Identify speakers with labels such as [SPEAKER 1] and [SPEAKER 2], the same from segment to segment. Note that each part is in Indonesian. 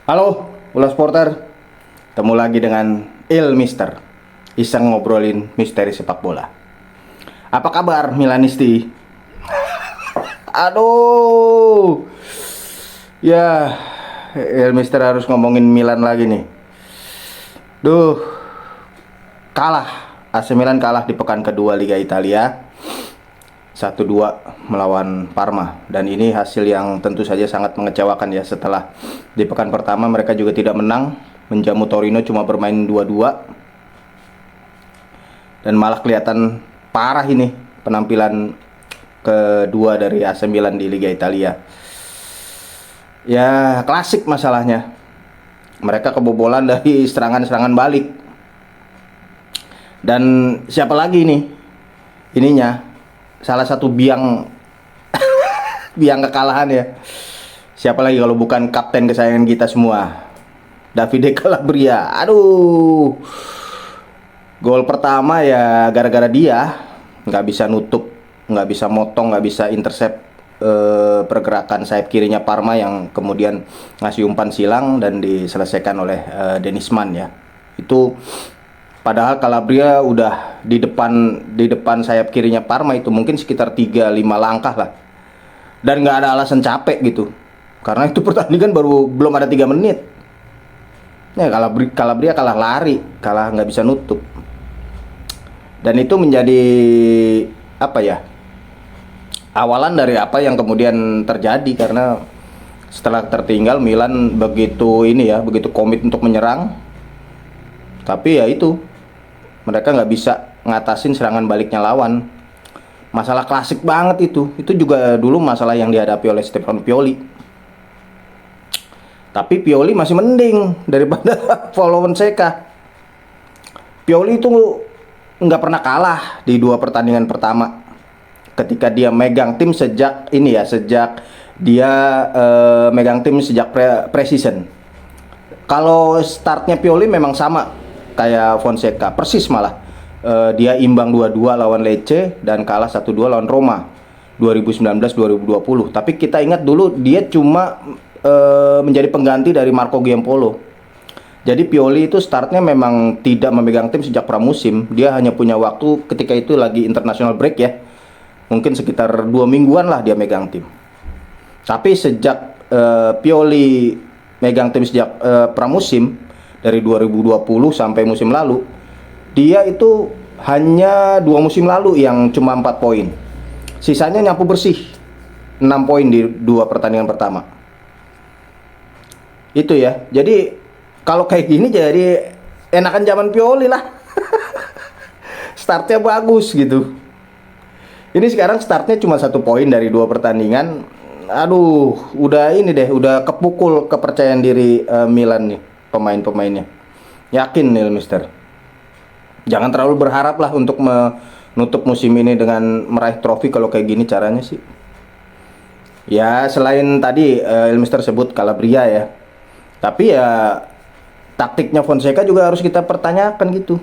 [SPEAKER 1] Halo, Ulas Porter. Ketemu lagi dengan Mister. Iseng ngobrolin misteri sepak bola. Apa kabar Milanisti? Aduh. Ya, Mister harus ngomongin Milan lagi nih. Duh, kalah. AC Milan kalah di pekan kedua Liga Italia. 1-2 melawan Parma, dan ini hasil yang tentu saja sangat mengecewakan ya. Setelah di pekan pertama mereka juga tidak menang, menjamu Torino cuma bermain 2-2, dan malah kelihatan parah ini penampilan kedua dari AC Milan di Liga Italia. Ya, klasik masalahnya. Mereka kebobolan dari serangan-serangan balik. Dan siapa lagi nih ininya? Salah satu biang kekalahan ya. Siapa lagi kalau bukan kapten kesayangan kita semua, Davide Calabria. Aduh, gol pertama ya gara-gara dia nggak bisa nutup, nggak bisa motong, nggak bisa intercept pergerakan sayap kirinya Parma yang kemudian ngasih umpan silang dan diselesaikan oleh Denisman ya. Itu padahal Calabria udah di depan sayap kirinya Parma itu mungkin sekitar 3-5 langkah lah. Dan nggak ada alasan capek gitu. Karena itu pertandingan belum ada 3 menit. Ya, Calabria kalah lari, kalah nggak bisa nutup. Dan itu menjadi apa ya? Awalan dari apa yang kemudian terjadi, karena setelah tertinggal Milan begitu komit untuk menyerang. Tapi ya itu, mereka nggak bisa ngatasin serangan baliknya lawan. Masalah klasik banget itu. Itu juga dulu masalah yang dihadapi oleh Stefano Pioli. Tapi Pioli masih mending daripada Paulo Fonseca. Pioli itu nggak pernah kalah di 2 pertandingan pertama. Ketika dia megang tim sejak pre-season. Kalau startnya Pioli memang sama kayak Fonseca, persis malah. Dia imbang 2-2 lawan Lecce dan kalah 1-2 lawan Roma 2019-2020. Tapi kita ingat dulu dia cuma menjadi pengganti dari Marco Giampolo. Jadi Pioli itu startnya memang tidak memegang tim sejak pramusim. Dia hanya punya waktu ketika itu lagi international break ya. Mungkin sekitar 2 mingguan lah dia megang tim. Tapi sejak Pioli megang tim sejak pramusim dari 2020 sampai musim lalu, dia itu hanya 2 musim lalu yang cuma 4 poin. Sisanya nyapu bersih 6 poin di 2 pertandingan pertama. Itu ya. Jadi kalau kayak gini jadi enakan zaman Pioli lah. Startnya bagus gitu. Ini sekarang startnya cuma 1 poin dari 2 pertandingan. Aduh, udah ini deh, udah kepukul kepercayaan diri Milan nih, pemain-pemainnya. Yakin nih Mister. Jangan terlalu berharap lah untuk menutup musim ini dengan meraih trofi kalau kayak gini caranya sih. Ya selain tadi Mister sebut Calabria ya. Tapi ya taktiknya Fonseca juga harus kita pertanyakan gitu.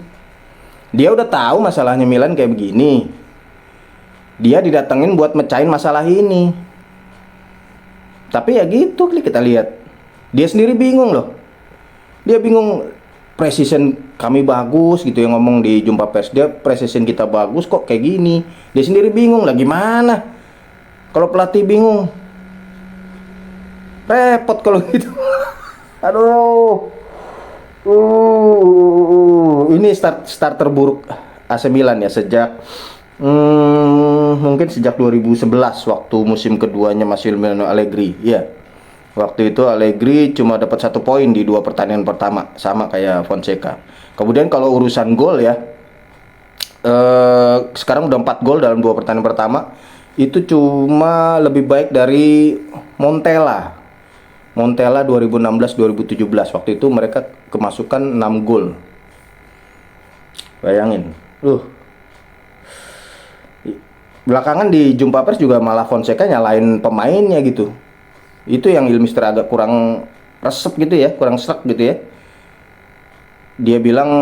[SPEAKER 1] Dia udah tahu masalahnya Milan kayak begini. Dia didatengin buat mecahin masalah ini. Tapi ya gitu kita lihat. Dia sendiri bingung loh. Dia bingung. Precision kami bagus gitu yang ngomong di jumpa pers. Dia precision kita bagus kok kayak gini. Dia sendiri bingung lah gimana. Kalau pelatih bingung, repot kalau gitu. Aduh. Ini start terburuk AC Milan ya sejak mungkin sejak 2011 waktu musim keduanya Massimiliano Allegri. Iya. Waktu itu Allegri cuma dapat 1 poin di 2 pertandingan pertama, sama kayak Fonseca. Kemudian kalau urusan gol ya, sekarang udah 4 gol dalam 2 pertandingan pertama. Itu cuma lebih baik dari Montella 2016-2017. Waktu itu mereka kemasukan 6 gol. Bayangin. Belakangan di jumpa pers juga malah Fonseca nyalain pemainnya gitu. Itu yang Mister agak kurang resep gitu ya, kurang srek gitu ya. Dia bilang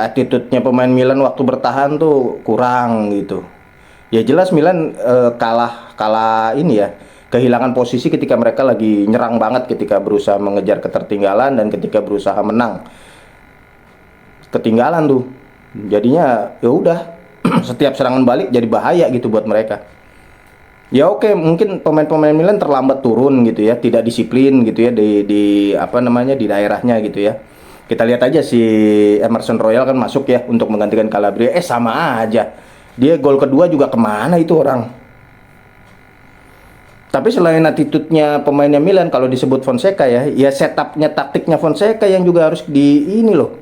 [SPEAKER 1] attitude-nya pemain Milan waktu bertahan tuh kurang gitu. Ya jelas Milan kalah ini ya. kehilangan posisi ketika mereka lagi nyerang banget, ketika berusaha mengejar ketertinggalan dan ketika berusaha menang. Ketinggalan tuh. Jadinya ya udah setiap serangan balik jadi bahaya gitu buat mereka. Ya oke, mungkin pemain-pemain Milan terlambat turun gitu ya, tidak disiplin gitu ya di apa namanya di daerahnya gitu ya. Kita lihat aja si Emerson Royal kan masuk ya untuk menggantikan Calabria. Sama aja. Dia gol kedua juga kemana itu orang. Tapi selain attitude-nya pemainnya Milan, kalau disebut Fonseca ya setupnya, taktiknya Fonseca yang juga harus di ini loh.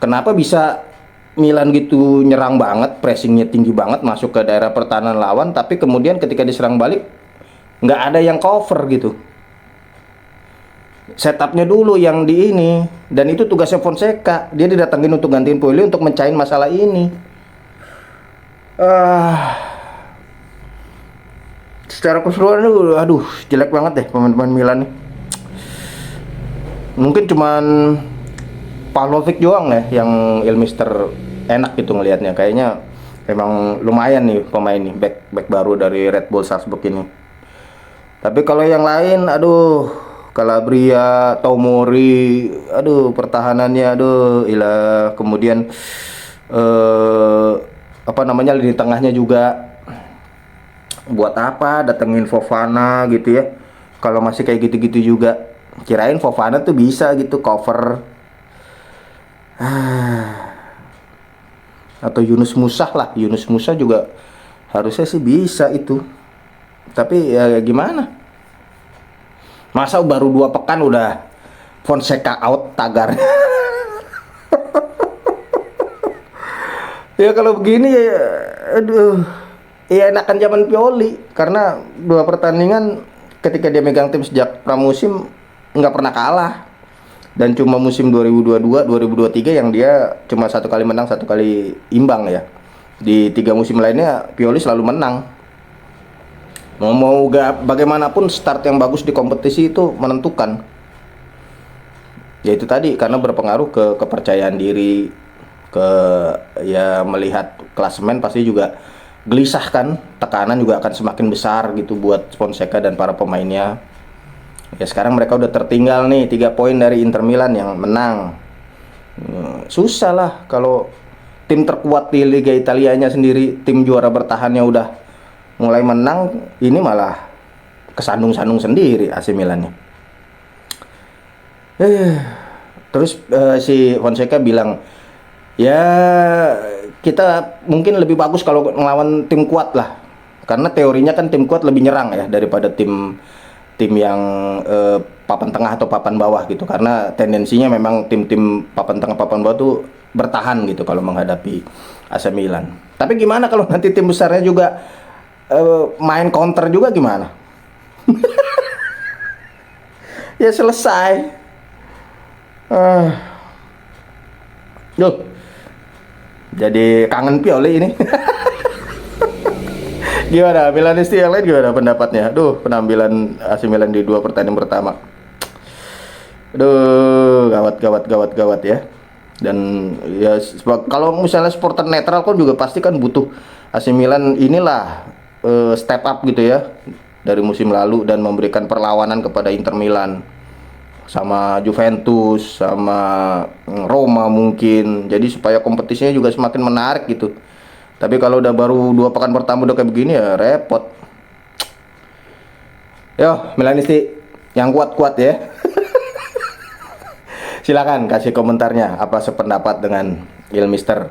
[SPEAKER 1] Kenapa bisa Milan gitu nyerang banget, pressingnya tinggi banget masuk ke daerah pertahanan lawan, tapi kemudian ketika diserang balik nggak ada yang cover gitu. Setupnya dulu yang di ini, dan itu tugasnya Fonseca. Dia didatengin untuk gantiin Pioli untuk mencahin masalah ini. Secara keseluruhan aduh jelek banget deh pemain-pemain Milan nih. Mungkin cuman Pavlovic doang ya yang Ilmister enak gitu ngelihatnya. Kayaknya memang lumayan nih pemain nih, back baru dari Red Bull Salzburg ini. Tapi kalau yang lain, aduh, Calabria, Tomori, aduh pertahanannya, aduh, ilah. Kemudian apa namanya lini tengahnya juga, buat apa datengin Fofana gitu ya? Kalau masih kayak gitu-gitu juga, kirain Fofana tuh bisa gitu cover. Atau Yunus Musa lah, Yunus Musa juga harusnya sih bisa itu. Tapi ya gimana? Masa baru 2 pekan udah Fonseca out tagar. Ya kalau begini ya aduh. Ya enakan zaman Pioli, karena 2 pertandingan ketika dia megang tim sejak pramusim nggak pernah kalah. Dan cuma musim 2022-2023 yang dia cuma 1 kali menang, 1 kali imbang ya. Di 3 musim lainnya Pioli selalu menang. Mau gak bagaimanapun start yang bagus di kompetisi itu menentukan. Ya itu tadi, karena berpengaruh ke kepercayaan diri, ke ya melihat klasemen pasti juga gelisah kan, tekanan juga akan semakin besar gitu buat Fonseca dan para pemainnya. Ya sekarang mereka udah tertinggal nih 3 poin dari Inter Milan yang menang. Susah lah kalau tim terkuat di Liga Italianya sendiri, tim juara bertahannya udah mulai menang, ini malah kesandung-sandung sendiri AC Milannya. Terus si Fonseca bilang, ya kita mungkin lebih bagus kalau ngelawan tim kuat lah. Karena teorinya kan tim kuat lebih nyerang ya daripada tim yang papan tengah atau papan bawah gitu, karena tendensinya memang tim-tim papan tengah papan bawah tuh bertahan gitu kalau menghadapi AC Milan. Tapi gimana kalau nanti tim besarnya juga main counter juga gimana? Ya selesai. Jadi kangen Pioli ini. Gimana Milanisti yang lain, gimana pendapatnya? Aduh, penampilan AC Milan di 2 pertandingan pertama. Aduh, gawat ya. Dan ya kalau misalnya supporter netral kan juga pasti kan butuh AC Milan inilah step up gitu ya dari musim lalu dan memberikan perlawanan kepada Inter Milan, sama Juventus, sama Roma mungkin. Jadi supaya kompetisinya juga semakin menarik gitu. Tapi kalau udah baru 2 pekan pertama udah kayak begini ya repot. Yo, Milanisti yang kuat-kuat ya. Silakan kasih komentarnya, apa sependapat dengan Ilmister.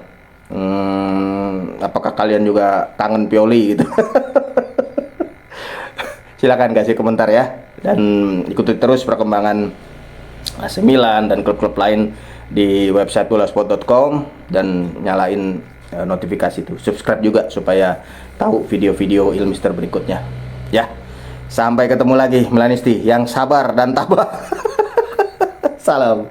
[SPEAKER 1] Apakah kalian juga kangen Pioli gitu? Silakan kasih komentar ya, dan ikuti terus perkembangan AC Milan dan klub-klub lain di website bolasport.com, dan nyalain notifikasi itu, subscribe juga supaya tahu video-video Ilmister berikutnya ya. Sampai ketemu lagi Milanisti yang sabar dan tabah. Salam.